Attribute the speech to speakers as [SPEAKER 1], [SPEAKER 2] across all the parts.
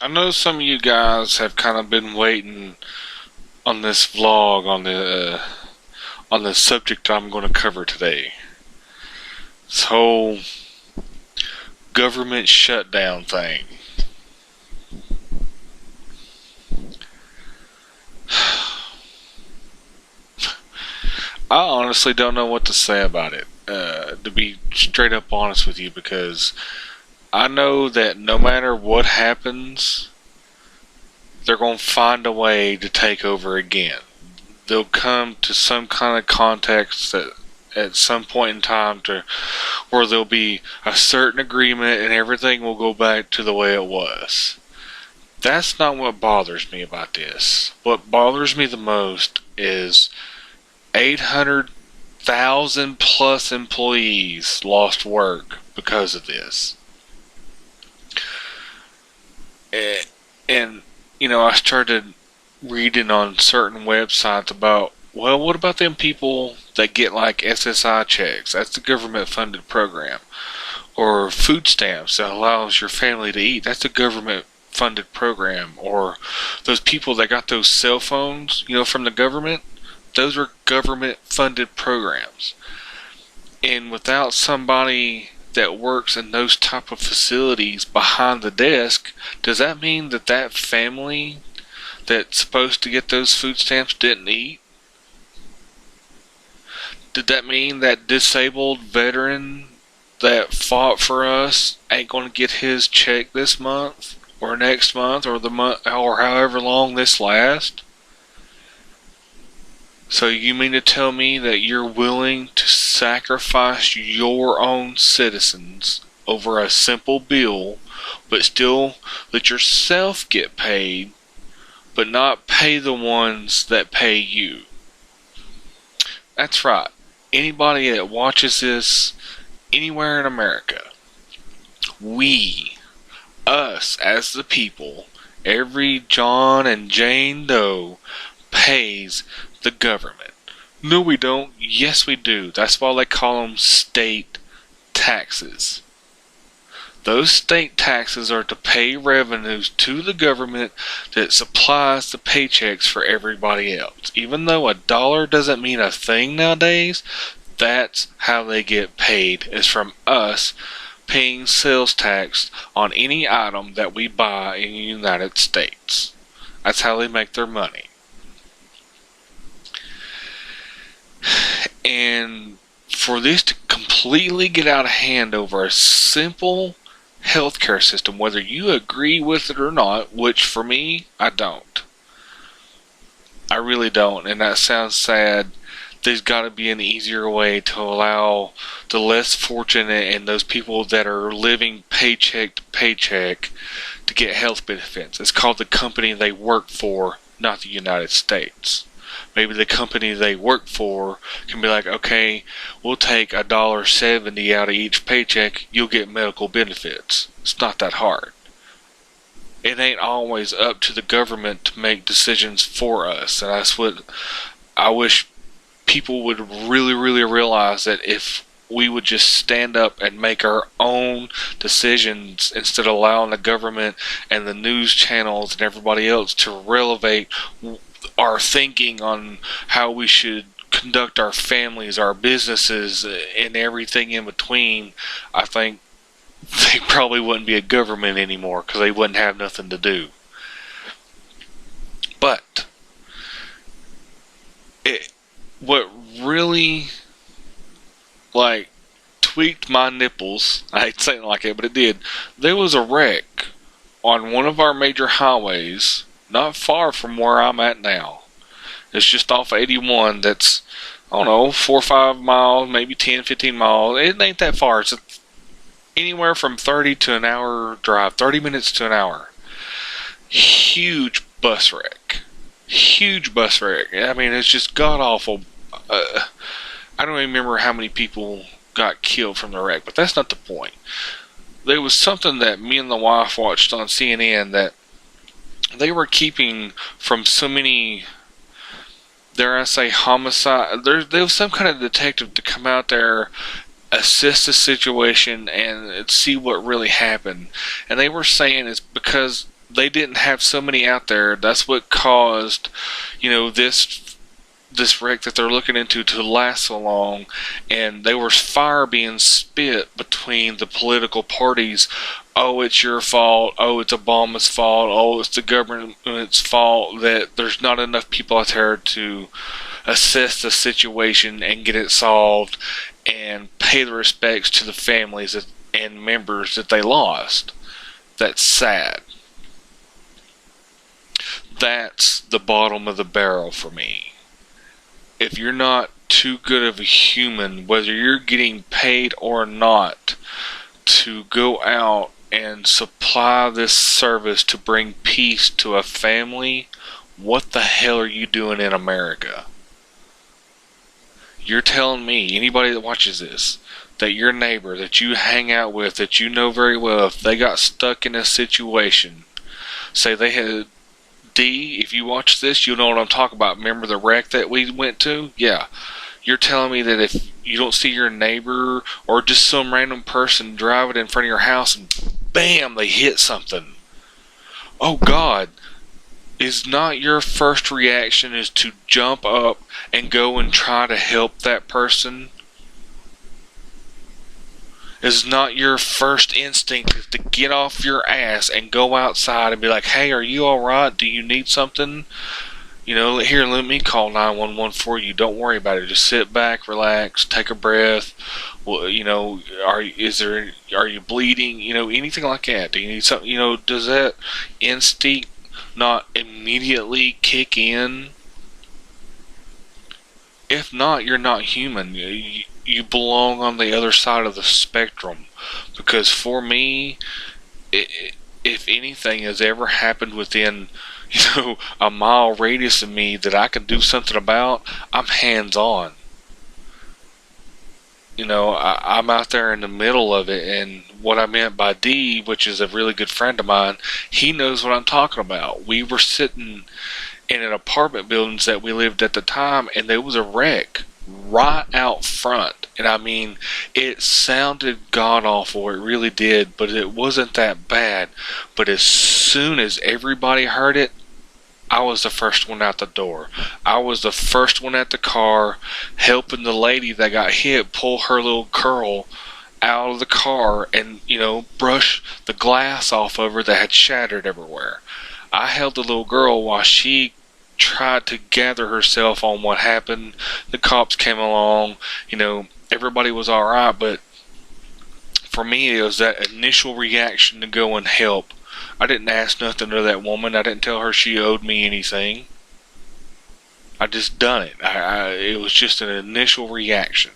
[SPEAKER 1] I know some of you guys have kind of been waiting on this vlog on the subject I'm going to cover today. This whole government shutdown thing. I honestly don't know what to say about it, to be straight up honest with you, because I know that no matter what happens, they're going to find a way to take over again. They'll come to some kind of context that at some point in time to where there'll be a certain agreement and everything will go back to the way it was. That's not what bothers me about this. What bothers me the most is 800,000 plus employees lost work because of this. And I started reading on certain websites about, well, what about them people that get like SSI checks? That's the government funded program. Or food stamps that allows your family to eat. That's a government funded program. Or those people that got those cell phones, from the government. Those are government funded programs. And without somebody that works in those type of facilities behind the desk, does that mean that that family that's supposed to get those food stamps didn't eat? Did that mean that disabled veteran that fought for us ain't going to get his check this month or next month or the month or however long this lasts? So you mean to tell me that you're willing to sacrifice your own citizens over a simple bill, but still let yourself get paid, but not pay the ones that pay you? That's right. Anybody that watches this anywhere in America, us as the people, every John and Jane Doe pays the government. No, we don't. Yes, we do. That's why they call them state taxes. Those state taxes are to pay revenues to the government that supplies the paychecks for everybody else. Even though a dollar doesn't mean a thing nowadays, that's how they get paid, is from us paying sales tax on any item that we buy in the United States. That's how they make their money. And for this to completely get out of hand over a simple healthcare system, whether you agree with it or not, which for me, I don't. I really don't, and that sounds sad. There's got to be an easier way to allow the less fortunate and those people that are living paycheck to paycheck to get health benefits. It's called the company they work for, not the United States. Maybe the company they work for can be like, okay, we'll take $1.70 out of each paycheck, you'll get medical benefits. It's not that hard. It ain't always up to the government to make decisions for us, and that's what I wish people would really, really realize, that if we would just stand up and make our own decisions instead of allowing the government and the news channels and everybody else to relevate our thinking on how we should conduct our families, our businesses, and everything in between, I think they probably wouldn't be a government anymore because they wouldn't have nothing to do. But what really tweaked my nipples, I hate saying it like it, but it did. There was a wreck on one of our major highways not far from where I'm at now. It's just off 81. That's, I don't know, 4 or 5 miles, maybe 10, 15 miles. It ain't that far. It's anywhere from 30 to an hour drive, 30 minutes to an hour. Huge bus wreck. Huge bus wreck. I mean, it's just god awful. I don't even remember how many people got killed from the wreck, but that's not the point. There was something that me and the wife watched on CNN that they were keeping from so many, dare I say, homicide. There was some kind of detective to come out there, assess the situation, and see what really happened. And they were saying it's because they didn't have so many out there. That's what caused, this wreck that they're looking into to last so long. And there was fire being spit between the political parties. Oh, it's your fault. Oh, it's Obama's fault. Oh, it's the government's fault that there's not enough people out there to assess the situation and get it solved and pay the respects to the families and members that they lost. That's sad. That's the bottom of the barrel for me. If you're not too good of a human, whether you're getting paid or not, to go out and supply this service to bring peace to a family, what the hell are you doing in America? You're telling me, anybody that watches this, that your neighbor that you hang out with, that you know very well, if they got stuck in a situation, say they had D, if you watch this, you'll know what I'm talking about. Remember the wreck that we went to? Yeah. You're telling me that if you don't see your neighbor or just some random person driving in front of your house and bam, they hit something. Oh God. Is not your first reaction is to jump up and go and try to help that person? Is not your first instinct to get off your ass and go outside and be like, hey, are you alright? Do you need something? Here, let me call 911 for you. Don't worry about it. Just sit back, relax, take a breath. Well, are you bleeding? Anything like that. Do you need something? Does that instinct not immediately kick in? If not, you're not human. You belong on the other side of the spectrum. Because for me, if anything has ever happened within, a mile radius of me that I can do something about, I'm hands-on. I'm out there in the middle of it. And what I meant by D, which is a really good friend of mine, he knows what I'm talking about. We were sitting in an apartment buildings that we lived at the time, and there was a wreck right out front. And I mean, it sounded god awful, it really did, but it wasn't that bad. But as soon as everybody heard it, I was the first one out the door. I was the first one at the car, helping the lady that got hit pull her little girl out of the car and, brush the glass off of her that had shattered everywhere. I held the little girl while she tried to gather herself on what happened. The cops came along, everybody was alright, but for me it was that initial reaction to go and help. I didn't ask nothing to that woman. I didn't tell her she owed me anything. I just done it. It was just an initial reaction.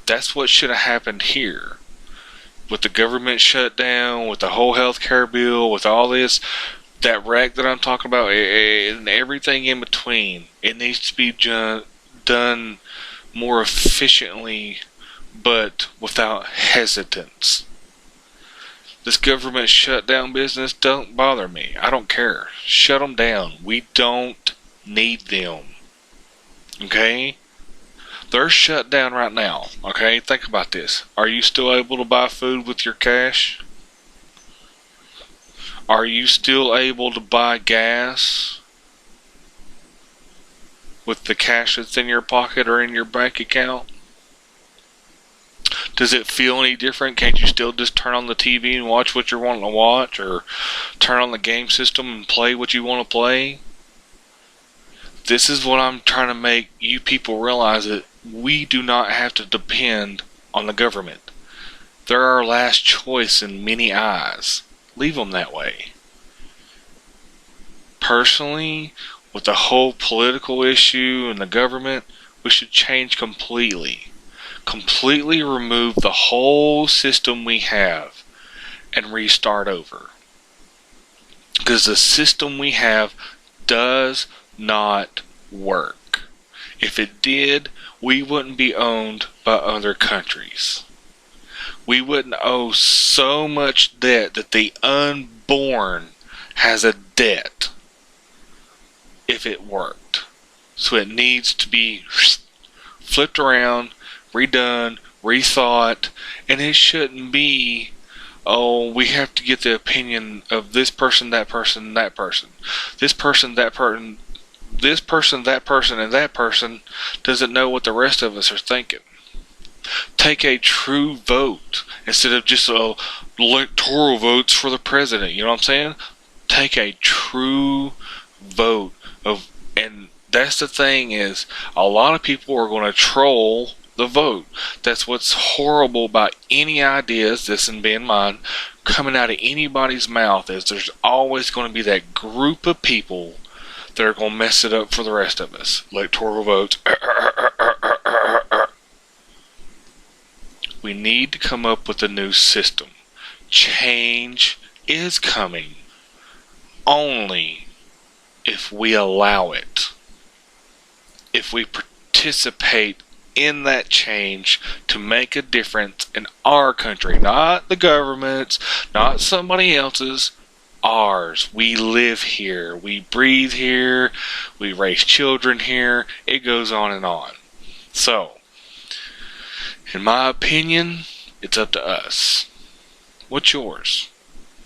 [SPEAKER 1] That's what should have happened here. With the government shutdown, with the whole healthcare bill, with all this, that wreck that I'm talking about, and everything in between, it needs to be done more efficiently, but without hesitance. This government shutdown business don't bother me. I don't care. Shut them down. We don't need them. Okay? They're shut down right now. Okay? Think about this. Are you still able to buy food with your cash? Are you still able to buy gas with the cash that's in your pocket or in your bank account? Does it feel any different? Can't you still just turn on the TV and watch what you're wanting to watch, or turn on the game system and play what you want to play? This is what I'm trying to make you people realize, that we do not have to depend on the government. They're our last choice in many eyes. Leave them that way. Personally, with the whole political issue and the government, we should change completely. Completely remove the whole system we have and restart over. Because the system we have does not work. If it did, we wouldn't be owned by other countries. We wouldn't owe so much debt that the unborn has a debt if it worked. So it needs to be flipped around, redone, rethought, and it shouldn't be oh, we have to get the opinion of this person, that person, that person. This person, that person, this person, that person, and that person doesn't know what the rest of us are thinking. Take a true vote instead of just electoral votes for the president. You know what I'm saying? Take a true vote and that's the thing is, a lot of people are going to troll the vote. That's what's horrible about any ideas, this and being mine, coming out of anybody's mouth, is there's always going to be that group of people that are going to mess it up for the rest of us. Electoral votes. We need to come up with a new system. Change is coming only if we allow it. If we participate in that change to make a difference in our country, not the government's, not somebody else's, ours. We live here, we breathe here, we raise children here, it goes on and on. So, in my opinion, it's up to us. What's yours?